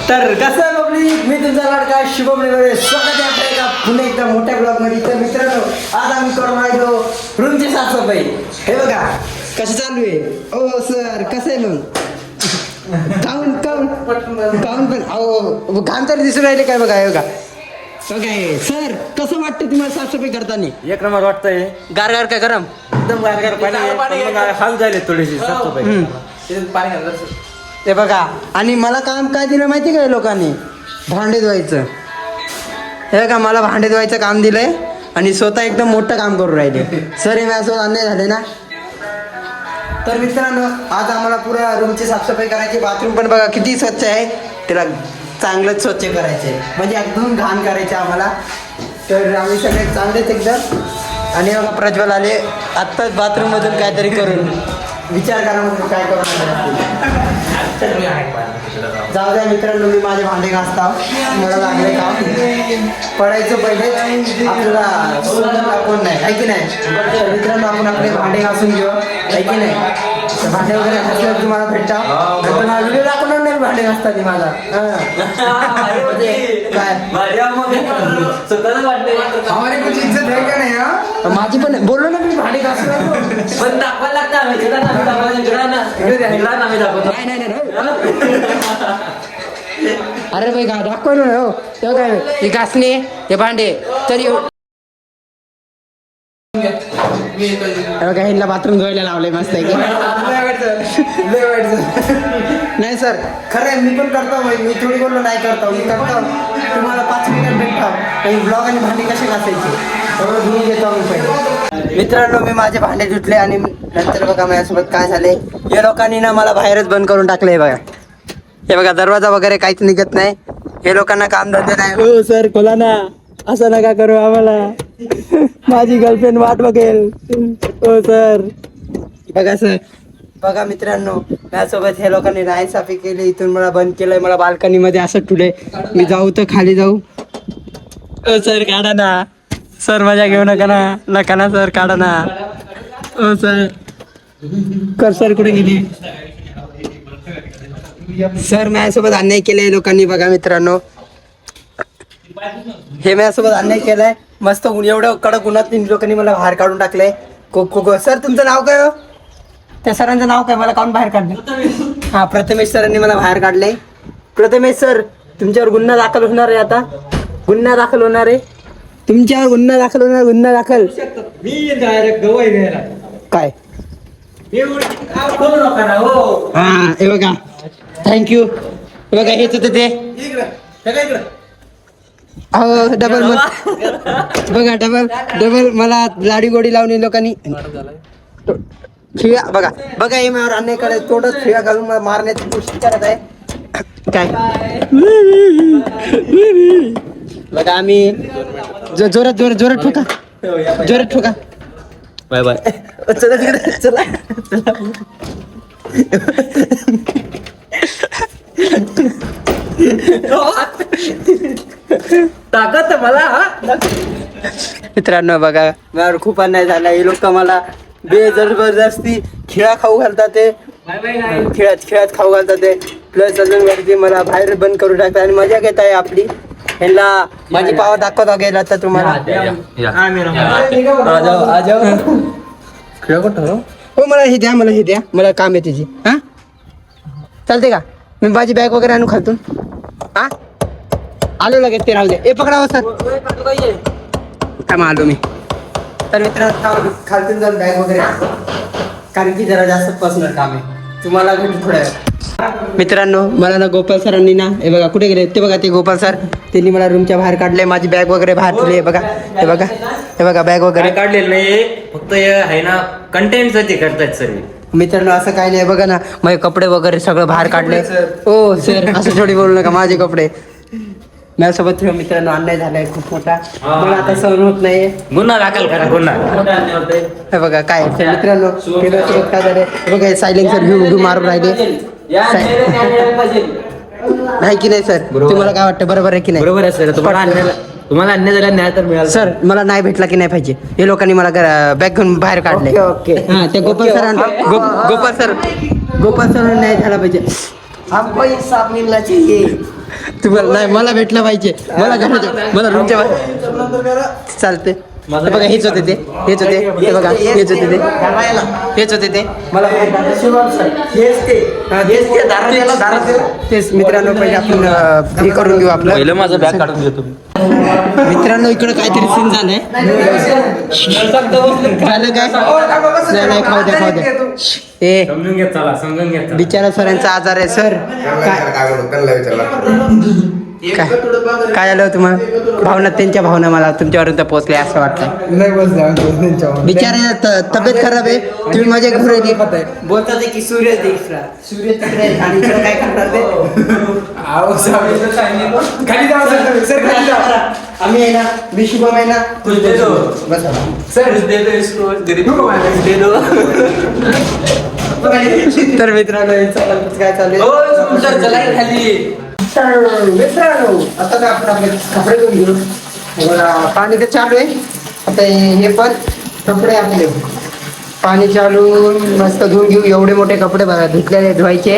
तर कसं पब्लिक, मी तुमचा लाडका शुभम निवडे स्वागत आहे आपल्या एका पुन्हा एकदा मोठ्या ब्लॉग मध्ये. तर मित्रांनो, आज आम्ही करून राहिलो रूमची साफसफाई. हे बघा कसं चालू आहे. ओ सर कसं आहे मग? काऊन काऊन काऊन पण अहो घाण तर दिसून राहिले काय बघा. हे बघा ओके सर, कसं वाटतं तुम्हाला साफसफाई करताना? एक नंबर वाटतंय. गार गार काय गरम? एकदम गारगार पाणी हाल झाले थोडीशी साफसफाई. पाणी घाललं. ते बघा, आणि मला काम काय दिलं माहिती का लोकांनी? भांडे धुवायचं. हे का मला भांडे धुवायचं काम दिलंय आणि स्वतः एकदम मोठं काम करून राहिले. सर हे माझ्यासोबत अन्याय झाले ना. तर मित्रांनो, आज आम्हाला पुऱ्या रूमची साफसफाई करायची. बाथरूम पण बघा किती स्वच्छ आहे. त्याला चांगलंच स्वच्छ करायचे, म्हणजे एकदम घाण करायचे आम्हाला. तर आम्ही सगळे चांगलेच एकदम. आणि बघा प्रज्वल आले आत्ताच बाथरूममधून काहीतरी करून. विचार करा मग काय करून. जाऊ द्या मित्रांनो, मी माझे भांडे घासता. मला लागले काम पडायचं पहिले आपल्याला कोण नाही आहे की नाही. तर मित्रांनो, आपण आपले भांडे घासून घेऊ आहे की नाही. भांडे वगैरे घासल्यावर तुम्हाला भेटता. मला व्हिडिओ दाखवणार नाही भांडे घासताना माझा. माझी पण बोललो ना मी भांडे घासणार पण दाखवायला अरे भाई दाखवलं ना. हो तेव्हा काय हे घासणे हे भांडे तरी ह्यांना बाथरूम धुवायला लावलंय मस्त आहे की नाही सर. खरं आहे, मी पण करतो. मी थोडी बोललो नाही करतो, मी करतो. तुम्हाला 5 मिनिटात भेटतो ब्लॉग आणि भांडे कसे घासायचे सगळं धुवून घेतो मी पहिले. मित्रांनो, मी माझे भांडे धुतले आणि नंतर बघा माझ्यासोबत काय झाले. या लोकांनी ना मला बाहेरच बंद करून टाकलंय बघा. हे बघा दरवाजा वगैरे काहीच निघत नाही. हे लोकांना काम धंदे नाही. हो सर खोला ना, असं नका करू आम्हाला. माझी गर्लफ्रेंड वाट बघेल. हो सर. बघा सर, बघा मित्रांनो, माझ्यासोबत हे लोकांनी नाईसाफी केली. इथून मला बंद केलंय. मला बाल्कनी मध्ये असं ठुले. मी जाऊ तर खाली जाऊ. ओ सर काढा ना. सर मजा घेऊ नका ना. नका ना सर, काढा ना. ओ सर कर. सर कुठे गेली? सर माझ्यासोबत अन्याय केलाय लोकांनी. बघा मित्रांनो, हे माझ्यासोबत अन्याय केलाय. मस्त एवढं कडक उन्हात लोकांनी मला बाहेर काढून टाकलंय. सर तुमचं नाव काय हो? त्या सरांचं नाव काय? मला काढून बाहेर काढलं. हा, प्रथमेश सरांनी मला बाहेर काढलंय. प्रथमेश सर, तुमच्यावर गुन्हा दाखल होणार आहे. आता गुन्हा दाखल होणार आहे. तुमच्यावर गुन्हा दाखल होणार. गुन्हा दाखल काय? हा हे बघा, थँक्यू. बघा हेच होतं ते. हो डबल बघा, डबल डबल मला लाडी गोडी लावून लोकांनी शिव्या. बघा बघा, हे माझ्यावर अन्याय करायचं. तोंडात शिव्या घालून मला मारण्याची कोशिश करत आहे. काय बघा, आम्ही जोरात जोरात जोरात ठोका. जोरात ठोका. Bye bye. चला तिकडे चला चला. ताकद मला. मित्रांनो बघा, माझ्यावर खूप अन्याय झाला. हे लोक मला बेजबरदस्ती खिळा खाऊ घालतात. ते खेळत खेळत खाऊ घालतात ते. प्लस अजून वरती मला बाहेर बंद करून टाकतात आणि मजा घेत आहे आपली. ह्यांना माझी पावर दाखवता गेला तर तुम्हाला. हो मला हे द्या, मला हे द्या. मला काम आहे त्याची. हा चालते का? मी माझी बॅग वगैरे आणू खालतून. हा आलो लगेच. ते राहू दे. ए पकडा सर. आलो मी. तर मित्रांनो, खालतून जाऊन बॅग वगैरे, कारण की जरा जास्त पर्सनल काम आहे. तुम्हाला भेटू थोड्या वेळ. मित्रांनो, मला ना गोपाल सरांनी ना, हे बघा कुठे गेले ते बघा. ते गोपाल सर, त्यांनी मला रूमच्या बाहेर काढले. माझी बॅग वगैरे बाहेर ठेवली. हे बघा, हे बघा, हे बघा बॅग वगैरे काढलेलं नाही. फक्त हे आहे ना कंटेंट साठी करतायत सर. मित्रांनो असं काही नाही. बघा ना, माझे कपडे वगैरे सगळं बाहेर काढले. हो सर, असं थोडी बोलू नका. माझे कपडे माझ्यासोबत मित्रांनो अन्याय झालाय खूप मोठा. मला आता सहन होत नाहीये. गुन्हा दाखल करा. गुन्हा. हे बघा काय मित्रांनो, माझ्यासोबत काय झालंय. बघा हे सायलेन्सर घेऊन मारून राहिले. नाही की नाही सर? तुम्हाला काय वाटतं? बरोबर आहे की नाही? बरोबर आहे सर. तुम्हाला अन्याय झाला, न्याय तर मिळाला. सर मला नाही भेटला की नाही पाहिजे. हे लोकांनी मला बॅग घेऊन बाहेर काढले. ओके. हा ते गोपाल सर न्याय झाला पाहिजे. हमको इंसाफ मिलना चाहिए. तुम्हाला नाही, मला भेटलं पाहिजे. मला घराच्या मला रूमच्या बाहेर चालते. हे बघा हेच होते ते, हेच होते ते बघा, हेच होते ते, हेच होते ते. मला तेच मित्रांनो, पहिले आपण हे करून घेऊ आपलं. पहिलं माझं बॅग काढून घेतो. मित्रांनो इकडे काहीतरी सीन झालंय. झालं काय? नाही नाही, खाऊ द्या खाऊ द्या. ए समजून घेत चला, समजून घेत. बिचारा सरांचा आजार आहे सर. काय झालं तुम्हाला? भावना, त्यांच्या भावना मला तुमच्यापर्यंत पोहोचल्या असं वाटतं. बिचारा तब्येत खराब आहे, तुम्ही माझ्या घरी बोलतात की सूर्य दिसला, सूर्य तिकडे आणि इकडे काय करणार ते? आम्ही आहे ना, मी शुभम आहे ना, तर मित्रांनो काय चालू मित्रांनो, आता काय आपण आपले कपडे धुवून घेऊ. पाणी तर चालू आहे. आता हे पण कपडे आपले पाणी चालू मस्त धुवून घेऊ. एवढे मोठे कपडे बघा, धुतलेले धुवायचे.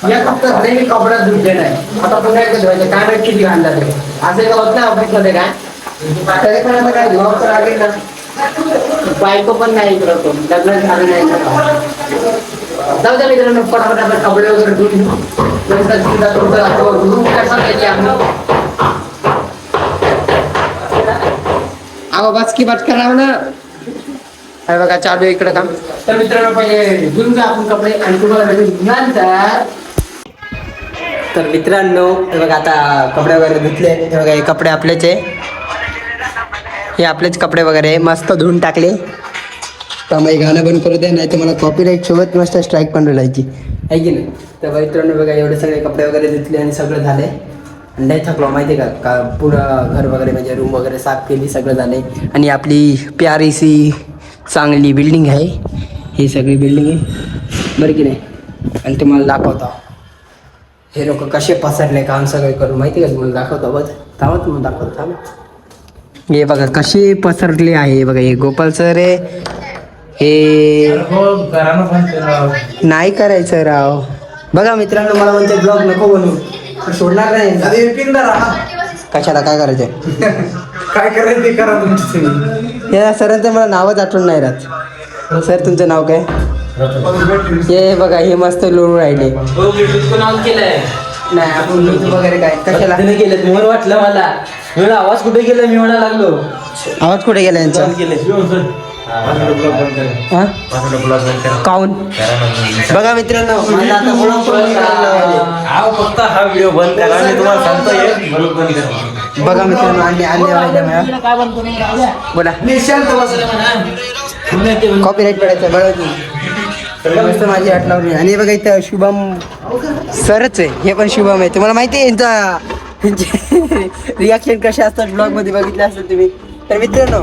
या कपड्यात नाही, मी कपड्यात धुतले नाही. आता पुन्हा एकदा धुवायचे. काय माहिती किती घाण झाले असं का होत नाही ऑफिसमध्ये. काय तरी पण आता काय धुवावं तर लागेल ना. बायको पण नाही इकडं, तो लग्न झालं नाही. जाऊ द्या मित्रांनो, पटापट आपण कपडे वगैरे धुवून घेऊ. अहो बस की बस करावं ना. अरे बघा चालू आहे इकडं काम. तर मित्रांनो पहिले धुवून घ्या आपण कपडे आणि तुम्हाला नंतर. तर मित्रांनो हे बघा, आता कपडे वगैरे धुतले. हे बघा, हे कपडे आपलेच आहे, हे आपलेच कपडे वगैरे मस्त धुवून टाकले. तर मग गाणं बंद करू द्या, नाही तर मला कॉपीराईट सोबत मस्त स्ट्राईक पण राहायची आहे की नाही. तर मित्रांनो बघा, एवढे सगळे कपडे वगैरे धुतले आणि सगळं झाले. आणि नाही थकलो माहिती आहे का, पुरं घर वगैरे म्हणजे रूम वगैरे साफ केली, सगळं झाले. आणि आपली प्यारीसी चांगली बिल्डिंग आहे, ही सगळी बिल्डिंग आहे बरं की नाही. आणि तुम्हाला दाखवतो हे लोक कसे पसरले काम सगळे करून, माहिती का तुम्हाला दाखवतो. बघ थांबा, तुम्हाला दाखवतो थांबा. हे बघा कसे पसरले आहे. बघा हे गोपाल सर आहे, हे नाही करायचं राव. बघा मित्रांनो, मला म्हणते ब्लॉग नको बनवू, सोडणार नाही. कशाला काय करायचं काय करायचं ते करा तुमची. या सरांचं मला नावच आठवण नाही राहत. सर तुमचं नाव काय? हे बघा, हे मस्त लोळू राहिले. नाव केलंय नाही आपण YouTube वगैरे काय कशाला केलं तुम्हाला वाटलं. मला आवाज कुठे गेला, मी म्हणा लागलो आवाज कुठे गेला यांचा? काऊन? बघा मित्रांनो, माझा आता फक्त हा व्हिडिओ बंद करा, मी तुम्हाला सांगतो. बघा मित्रांनो, बोला कॉपीराईट पडायचं बघा. मस्त माझी आठ लावली. आणि बघा इथं शुभम सरच आहे, हे पण शुभम आहे. तुम्हाला माहिती आहे यांचा रिॲक्शन कसे असतात ब्लॉग मध्ये, बघितले असतात तुम्ही. तर मित्रांनो,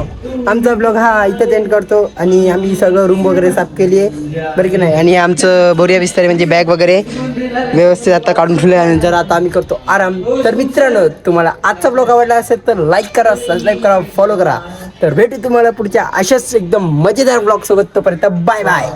आमचा ब्लॉग हा इथं एंड करतो. आणि आम्ही सगळं रूम वगैरे साफ केली आहे बरं की नाही. आणि आमचं बोरिया विस्तार म्हणजे बॅग वगैरे व्यवस्थित आता काढून ठेवले. आणि जर आता आम्ही करतो आराम. तर मित्रांनो, तुम्हाला आजचा ब्लॉग आवडला असेल तर लाईक करा, सबस्क्राईब करा, फॉलो करा. तर भेटू तुम्हाला पुढच्या अशाच एकदम मजेदार ब्लॉग सोबत. तोपर्यंत बाय बाय.